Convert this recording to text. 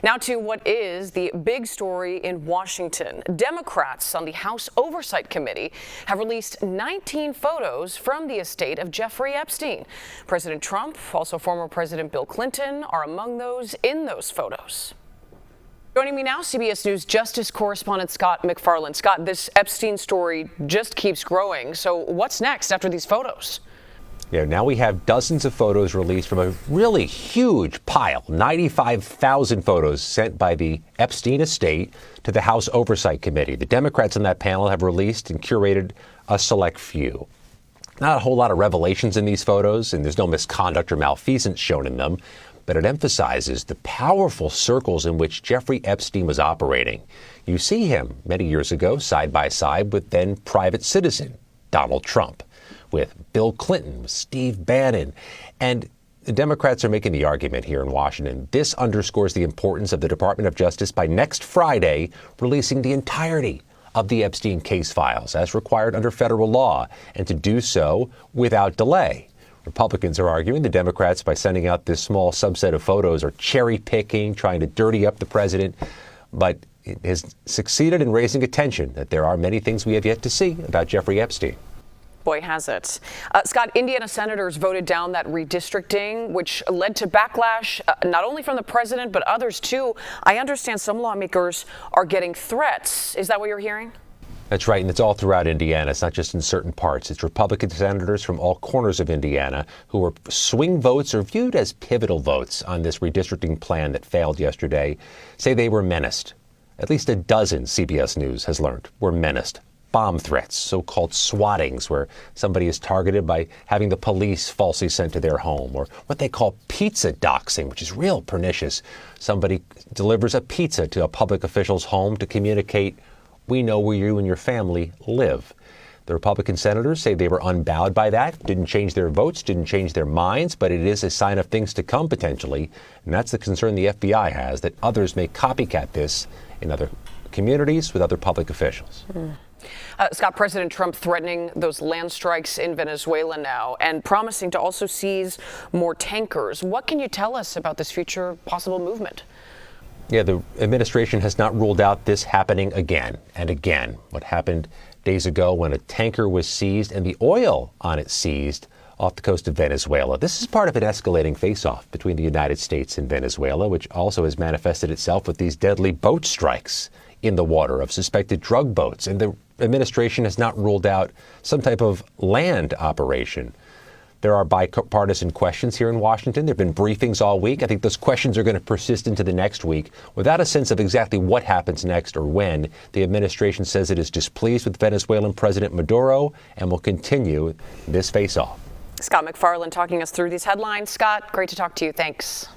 Now to what is the big story in Washington. Democrats on the House Oversight Committee have released 19 photos from the estate of Jeffrey Epstein. President Trump, also former President Bill Clinton, are among those in those photos. Joining me now, CBS News Justice correspondent Scott MacFarlane. Scott, this Epstein story just keeps growing. So what's next after these photos? Yeah, now we have dozens of photos released from a really huge pile, 95,000 photos sent by the Epstein estate to the House Oversight Committee. The Democrats on that panel have released and curated a select few. Not a whole lot of revelations in these photos, and there's no misconduct or malfeasance shown in them, but it emphasizes the powerful circles in which Jeffrey Epstein was operating. You see him many years ago side by side with then private citizen Donald Trump, with Bill Clinton, with Steve Bannon. And the Democrats are making the argument here in Washington. This underscores the importance of the Department of Justice by next Friday releasing the entirety of the Epstein case files as required under federal law, and to do so without delay. Republicans are arguing the Democrats, by sending out this small subset of photos, are cherry picking, trying to dirty up the president. But it has succeeded in raising attention that there are many things we have yet to see about Jeffrey Epstein. Boy, has it. Scott, Indiana senators voted down that redistricting, which led to backlash not only from the president, but others too. I understand some lawmakers are getting threats. Is that what you're hearing? That's right, and it's all throughout Indiana. It's not just in certain parts. It's Republican senators from all corners of Indiana who were swing votes or viewed as pivotal votes on this redistricting plan that failed yesterday, say they were menaced. At least a dozen, CBS News has learned, were menaced. Bomb threats, so-called swattings, where somebody is targeted by having the police falsely sent to their home, or what they call pizza doxing, which is real pernicious. Somebody delivers a pizza to a public official's home to communicate, "We know where you and your family live." The Republican senators say they were unbowed by that, didn't change their votes, didn't change their minds, but it is a sign of things to come potentially. And that's the concern the FBI has, that others may copycat this in other communities with other public officials. Scott, President Trump threatening those land strikes in Venezuela now and promising to also seize more tankers. What can you tell us about this future possible movement? Yeah, the administration has not ruled out this happening again and again. What happened days ago when a tanker was seized and the oil on it seized off the coast of Venezuela. This is part of an escalating face-off between the United States and Venezuela, which also has manifested itself with these deadly boat strikes in the water of suspected drug boats. And the administration has not ruled out some type of land operation. There are bipartisan questions here in Washington. There have been briefings all week. I think those questions are going to persist into the next week without a sense of exactly what happens next or when. The administration says it is displeased with Venezuelan President Maduro and will continue this face-off. Scott MacFarlane talking us through these headlines. Scott, great to talk to you. Thanks.